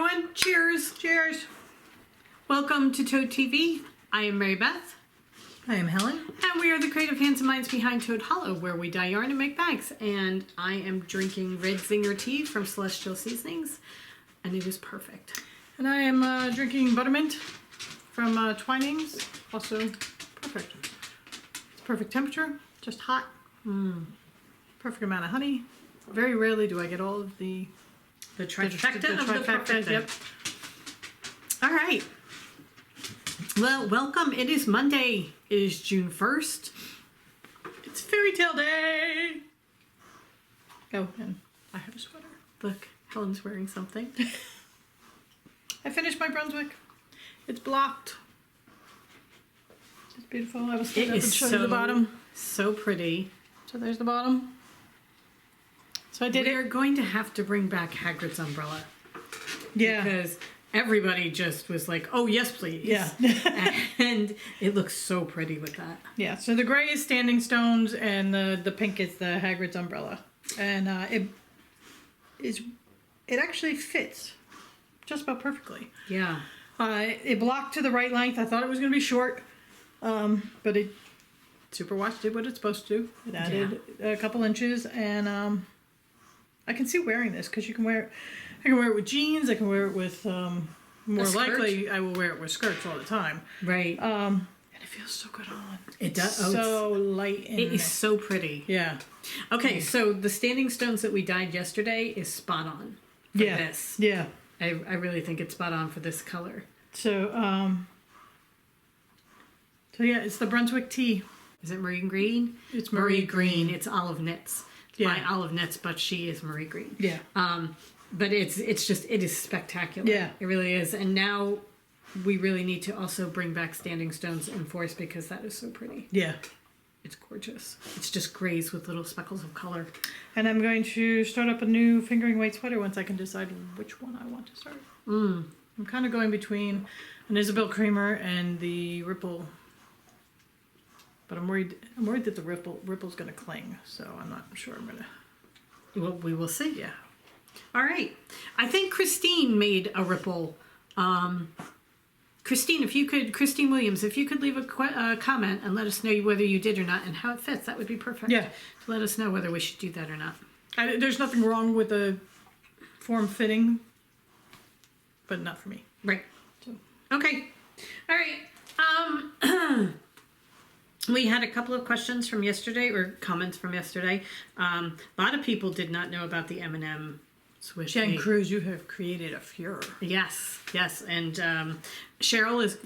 everyone. Cheers. Cheers. Welcome to Toad TV. I am Mary Beth. I am Helen. And we are the creative hands and minds behind Toad Hollow, where we dye yarn and make bags. And I am drinking Red Zinger tea from Celestial Seasonings. And it is perfect. And I am drinking buttermint from Twinings. Also perfect. It's perfect temperature. Just hot. Perfect amount of honey. Very rarely do I get all of the trifecta of the trifecta. perfect thing. Yep. All right. Well, welcome. It is Monday. It is June 1st. It's fairy tale day. Oh, and I have a sweater. Look, Helen's wearing something. I finished my Brunswick. It's blocked. It's beautiful. I will stand up and show you the bottom. So pretty. So there's the bottom. So I did We're going to have to bring back Hagrid's umbrella. Yeah. Because everybody just was like, oh, yes, please. Yeah. And it looks so pretty with that. Yeah, so the gray is Standing Stones and the pink is the Hagrid's umbrella. And it actually fits just about perfectly. Yeah. It blocked to the right length. I thought it was going to be short, but it Superwash did what it's supposed to do. It added a couple inches, and I can see wearing this because you can wear it. I can wear it with jeans. I can wear it with more likely I will wear it with skirts all the time. Right. And it feels so good on. It does. So light. It is so pretty. Yeah. Okay, so the Standing Stones that we dyed yesterday is spot on for this. Yeah. I really think it's spot on for this color. So yeah, it's the Brunswick tea. Is it Marie Green? It's Marie Green. It's Olive Knits. It's Yeah. by Olive Knits, but she is Marie Green. Yeah. But it is spectacular. Yeah. It really is. And now we really need to also bring back Standing Stones in force because that is so pretty. Yeah. It's gorgeous. It's just grays with little speckles of color. And I'm going to start up a new fingering weight sweater once I can decide which one I want to start. I'm kind of going between an Isabel Creamer and the Ripple. But I'm worried that the Ripple's going to cling, so I'm not sure I'm going to. Well, we will see. Yeah. All right. I think Christine made a Ripple. Christine Williams, if you could leave a comment and let us know whether you did or not and how it fits, that would be perfect. Yeah. To let us know whether we should do that or not. There's nothing wrong with the form fitting, but not for me. Right. So. Okay. All right. We had a couple of questions from yesterday, or comments from yesterday. A lot of people did not know about the M&M Swish. Jen Cruz, you have created a furor. Yes. And Cheryl is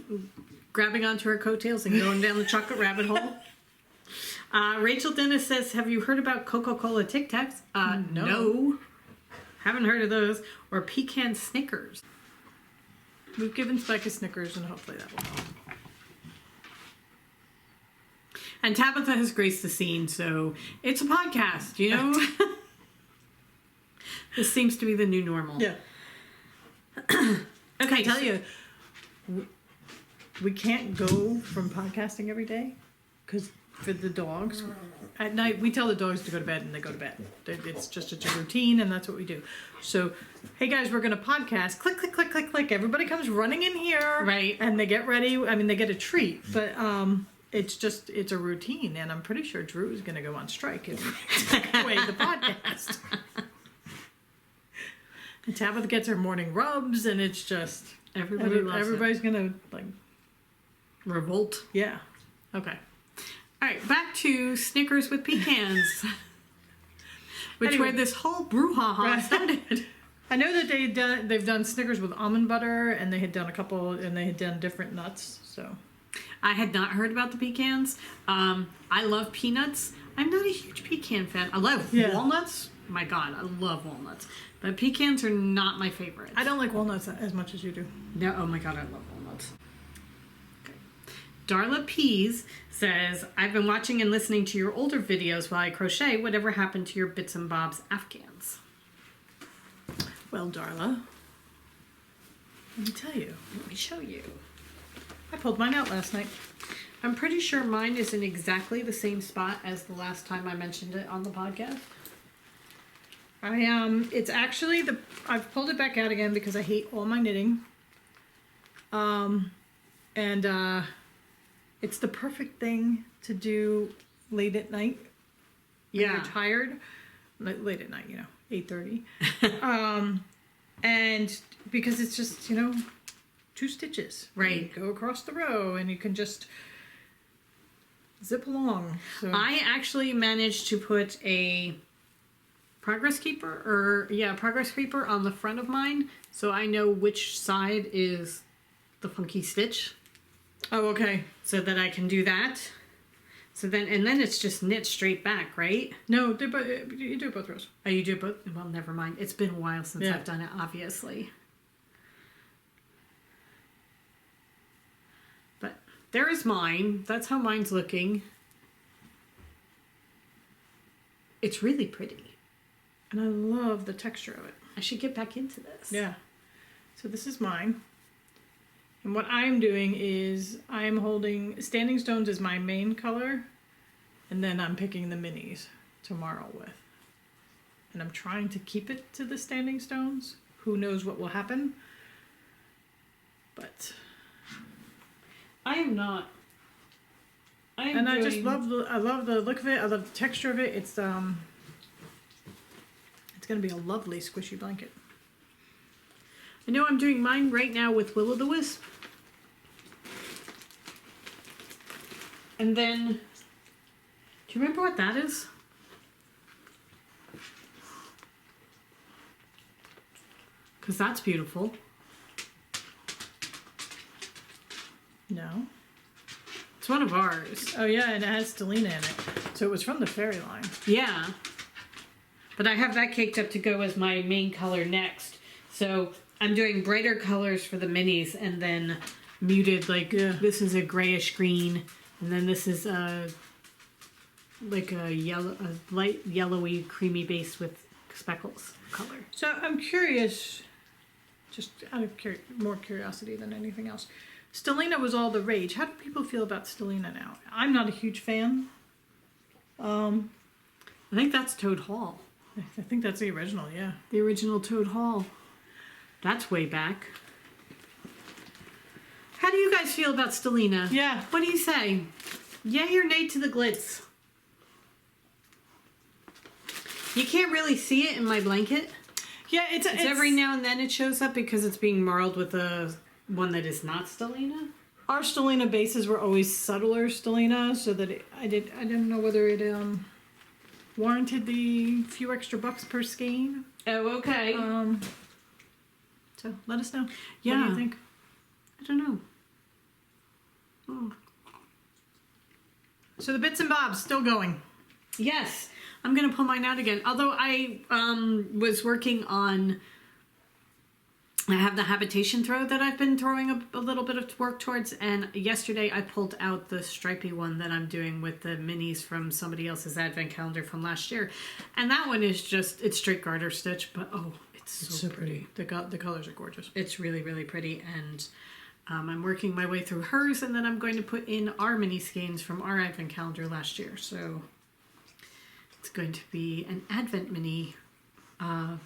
grabbing onto her coattails and going down the chocolate rabbit hole. Rachel Dennis says, have you heard about Coca-Cola Tic Tacs? No. Haven't heard of those. Or pecan Snickers. We've given Spike a Snickers, and hopefully that will help. And Tabitha has graced the scene, so it's a podcast, you know? This seems to be the new normal. Yeah. Okay. I tell you, we can't go from podcasting every day because for the dogs, at night we tell the dogs to go to bed and they go to bed. It's a routine and that's what we do. So, hey guys, we're going to podcast. Click, click, click, click, click. Everybody comes running in here. Right. And they get ready. I mean, they get a treat, but it's a routine, and I'm pretty sure Drew is going to go on strike if we take away the podcast. And Tabitha gets her morning rubs, and it's just everybody's going to like revolt. Yeah. Okay. All right, back to Snickers with pecans, which where this whole brouhaha started. I know that they've done Snickers with almond butter, and they had done a couple, and they had done different nuts. So. I had not heard about the pecans. I love peanuts. I'm not a huge pecan fan. I love walnuts. My God, I love walnuts. But pecans are not my favorite. I don't like walnuts as much as you do. No, oh my God, I love walnuts. Okay. Darla Pease says, I've been watching and listening to your older videos while I crochet. Whatever happened to your Bits and Bobs Afghans? Well, Darla, let me tell you. Let me show you. I pulled mine out last night. I'm pretty sure mine is in exactly the same spot as the last time I mentioned it on the podcast. It's actually I've pulled it back out again because I hate all my knitting. And it's the perfect thing to do late at night. When Yeah. you're tired. Late at night, 8:30. And because it's just, 2 stitches. Right. You go across the row and you can just zip along. So. I actually managed to put a progress keeper on the front of mine, so I know which side is the funky stitch, Oh, okay. so that I can do that. So then it's just knit straight back, right? No, you do both rows. Oh, you do both? Well, never mind. It's been a while since Yeah. I've done it, obviously. But there is mine. That's how mine's looking. It's really pretty. And I love the texture of it. I should get back into this. Yeah. So this is mine. And what I'm doing is I'm holding Standing Stones as my main color. And then I'm picking the minis tomorrow with. And I'm trying to keep it to the Standing Stones. Who knows what will happen. But. I am not. I just love I love the look of it. I love the texture of it. It's going to be a lovely squishy blanket. I know I'm doing mine right now with Will-o'-the-Wisp. And then, do you remember what that is? Because that's beautiful. No. It's one of ours. Oh yeah, and it has Stellina in it. So it was from the fairy line. Yeah. But I have that caked up to go as my main color next. So I'm doing brighter colors for the minis and then muted, like this is a grayish green. And then this is like a light yellowy creamy base with speckles color. So I'm curious, just out of more curiosity than anything else. Stellina was all the rage. How do people feel about Stellina now? I'm not a huge fan. I think that's Toad Hall. I think that's the original, yeah. The original Toad Hall. That's way back. How do you guys feel about Stellina? Yeah. What do you say? Yay or nay to the glitz? You can't really see it in my blanket. Yeah, it's Every now and then it shows up because it's being marled with a one that is not Stellina. Our Stellina bases were always subtler Stellina, so that I didn't know whether it warranted the few extra bucks per skein. Oh, okay. So let us know. Yeah. What do you think? I don't know. Oh. So the bits and bobs still going. Yes, I'm gonna pull mine out again. Although I was working on. I have the habitation throw that I've been throwing a little bit of work towards, and yesterday I pulled out the stripy one that I'm doing with the minis from somebody else's advent calendar from last year, and that one is it's straight garter stitch, but it's so pretty. The colors are gorgeous. It's really, really pretty, and I'm working my way through hers, and then I'm going to put in our mini skeins from our advent calendar last year, so it's going to be an advent mini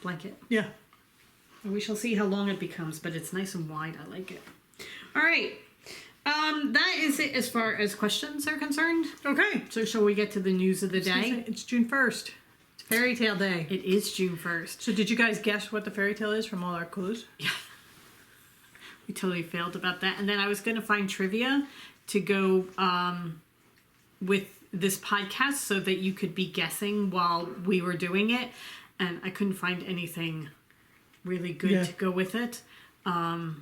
blanket. Yeah. We shall see how long it becomes, but it's nice and wide. I like it. All right. That is it as far as questions are concerned. Okay. So shall we get to the news of the day? It's June 1st. It's Fairy Tale Day. It is June 1st. So did you guys guess what the fairy tale is from all our clues? Yeah. We totally failed about that. And then I was going to find trivia to go with this podcast so that you could be guessing while we were doing it. And I couldn't find anything really good to go with it. The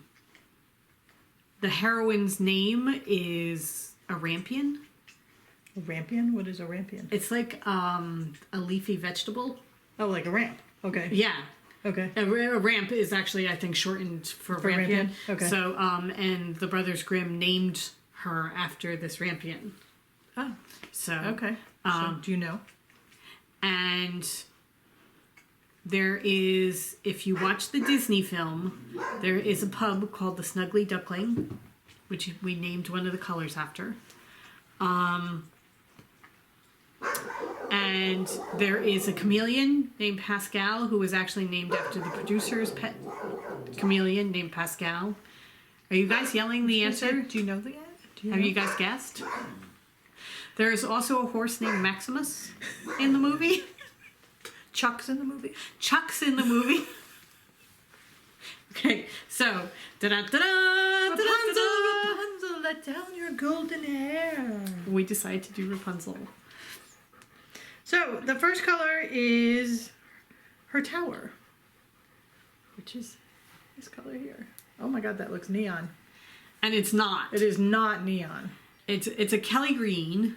heroine's name is a rampion. A rampion? What is a rampion? It's like a leafy vegetable. Oh, like a ramp. Okay. Yeah. Okay. A ramp is actually, I think, shortened for rampion. Okay. So, and the Brothers Grimm named her after this rampion. Oh. So. Okay. So do you know? And there is, if you watch the Disney film, there is a pub called the Snuggly Duckling, which we named one of the colors after. And And there is a chameleon named Pascal who was actually named after the producer's pet chameleon named Pascal. Are you guys yelling the answer? Do you know the Have you guys guessed? There is also a horse named Maximus in the movie. Chuck's in the movie? Chuck's in the movie. Okay, so Rapunzel, let down your golden hair. we decided to do Rapunzel. So the first color is her tower, which is this color here. Oh my god, that looks neon. And it's not. It is not neon. It's a Kelly green,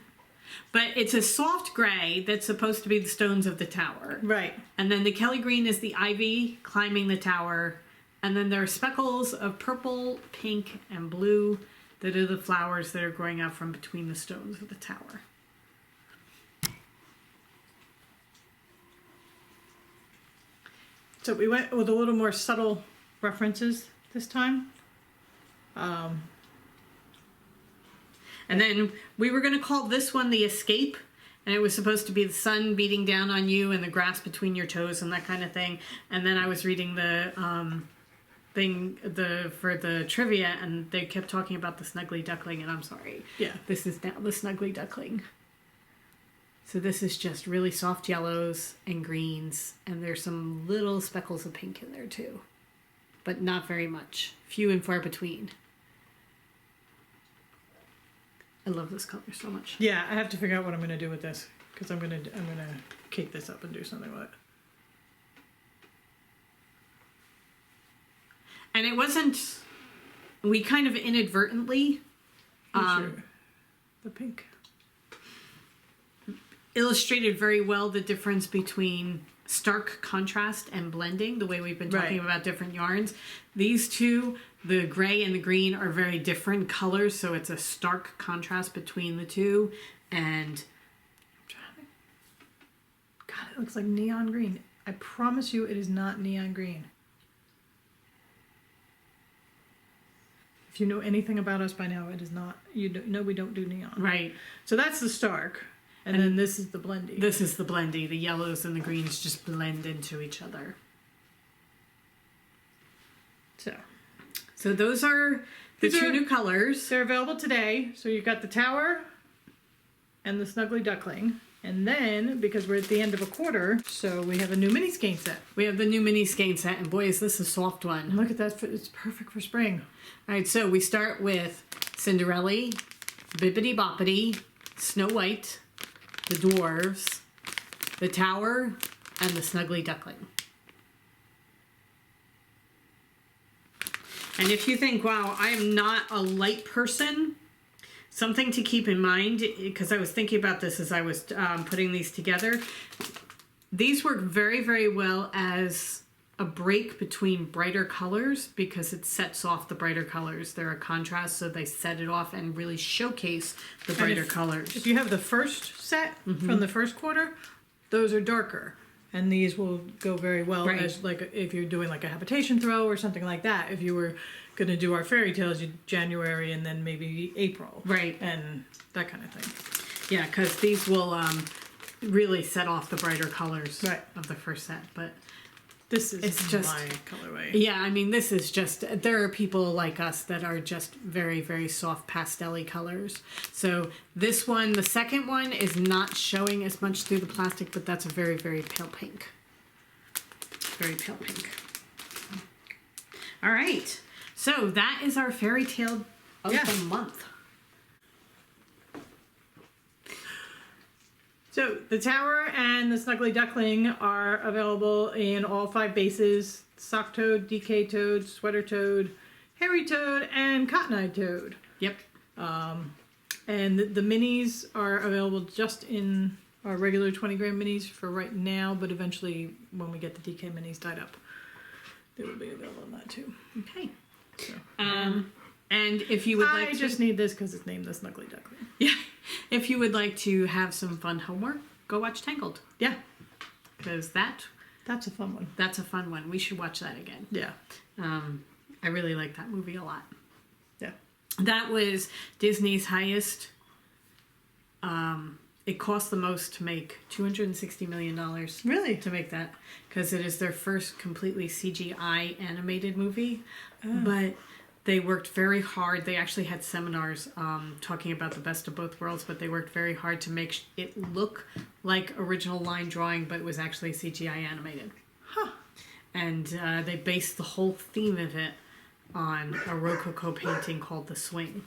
but it's a soft gray that's supposed to be the stones of the tower. Right. And then the Kelly green is the ivy climbing the tower. And then there are speckles of purple, pink, and blue that are the flowers that are growing out from between the stones of the tower. So we went with a little more subtle references this time. And then we were going to call this one the escape. And it was supposed to be the sun beating down on you and the grass between your toes and that kind of thing. And then I was reading the for the trivia, and they kept talking about the snuggly duckling, and I'm sorry. Yeah. This is now the snuggly duckling. So this is just really soft yellows and greens, and there's some little speckles of pink in there too. But not very much. Few and far between. I love this color so much. Yeah, I have to figure out what I'm going to do with this, because I'm gonna cake this up and do something with it. And it wasn't, we kind of inadvertently The pink. illustrated very well the difference between stark contrast and blending, the way we've been talking Right. about different yarns. These two, the gray and the green, are very different colors, so it's a stark contrast between the two. And God, it looks like neon green. I promise you it is not neon green. If you know anything about us by now, it is not. You know we don't do neon. right, So that's the stark. And then this is the blendy. this is the blendy. The yellows and the greens just blend into each other. So those are the These two are- new colors. They're available today. So you've got the tower and the snuggly duckling. And then, because we're at the end of a quarter, so we have a new mini skein set. We have the new mini skein set, and boy, is this a soft one. And look at that. It's perfect for spring. All right, so we start with Cinderella, Bibbidi Boppity, Snow White, the Dwarves, the Tower, and the Snuggly Duckling. And if you think, wow, I am not a light person, something to keep in mind, because I was thinking about this as I was putting these together. These work very, very well as a break between brighter colors because it sets off the brighter colors. They're a contrast, so they set it off and really showcase the brighter colors. If you have the first set from the first quarter, those are darker. And these will go very well Right. as like if you're doing like a habitation throw or something like that. If you were going to do our fairy tales, January and then maybe April. Right. And that kind of thing. Yeah, because these will really set off the brighter colors Right. of the first set. But This is It's just- my colorway. yeah, I mean, this is just, there are people like us that are just very, very soft pastel-y colors. So this one, the second one, is not showing as much through the plastic, but that's a very, very pale pink. Very pale pink. All right. So that is our fairy tale of Yeah. the month. So the tower and the snuggly duckling are available in all 5 bases: sock toad, DK toad, sweater toad, hairy toad, and cotton-eyed toad. Yep. And the minis are available just in our regular 20-gram minis for right now, but eventually when we get the DK minis tied up, they will be available in that too. Okay. So, And if you would I like to... just need this because it's named the snuggly duckling. Yeah. If you would like to have some fun homework, go watch Tangled. Yeah, Because that's a fun one. that's a fun one. We should watch that again. Yeah, I really like that movie a lot. yeah. That was Disney's highest it cost the most to make $260 million Really? to make that, because it is their first completely CGI animated movie. But they worked very hard. They actually had seminars talking about the best of both worlds, but they worked very hard to make it look like original line drawing, but it was actually CGI animated. Huh. And they based the whole theme of it on a Rococo painting called The Swing.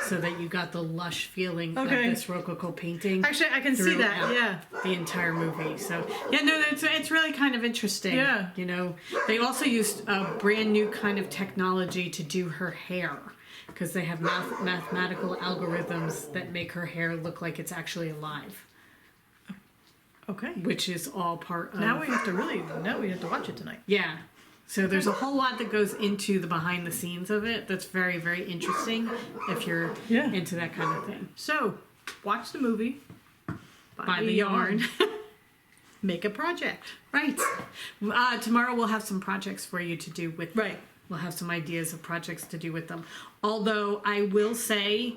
So that you got the lush feeling of this Rococo painting. Actually, I can see that, throughout yeah. the entire movie. So, yeah, no, it's really kind of interesting. Yeah. You know, they also used a brand new kind of technology to do her hair, because they have mathematical algorithms that make her hair look like it's actually alive. Okay. Which is all part of... Now we have to watch it tonight. Yeah. So there's a whole lot that goes into the behind the scenes of it that's very, very interesting if you're into that kind of thing. So, watch the movie. Buy the yarn. Make a project. Right. Tomorrow we'll have some projects for you to do with them. Right. We'll have some ideas of projects to do with them. Although I will say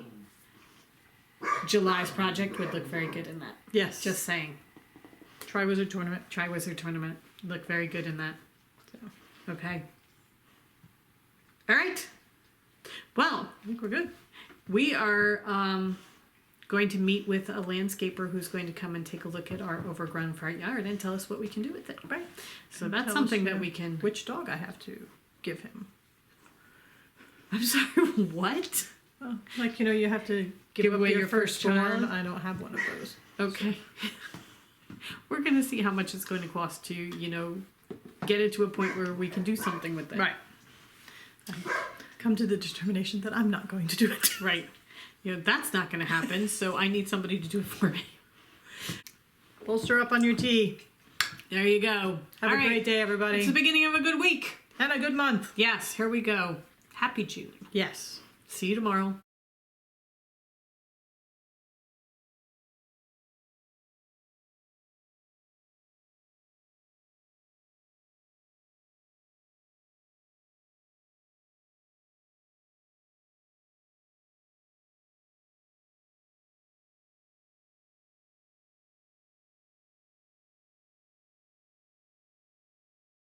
July's project would look very good in that. Yes. Just saying. Tri-Wizard Tournament. Tri-Wizard Tournament. Look very good in that. Okay. All right. Well, I think we're good. we are going to meet with a landscaper who's going to come and take a look at our overgrown front yard and tell us what we can do with it. Right. So And that's tell something us, that we can... Which dog I have to give him. I'm sorry, what? Well, like, you have to Give up away your your first firstborn. child? I don't have one of those. Okay. We're going to see how much it's going to cost to, get it to a point where we can do something with it. Right. Come to the determination that I'm not going to do it. Right. That's not going to happen, so I need somebody to do it for me. Bolster up on your tea. There you go. Have a great day, everybody. It's the beginning of a good week. And a good month. Yes, here we go. Happy June. Yes. See you tomorrow.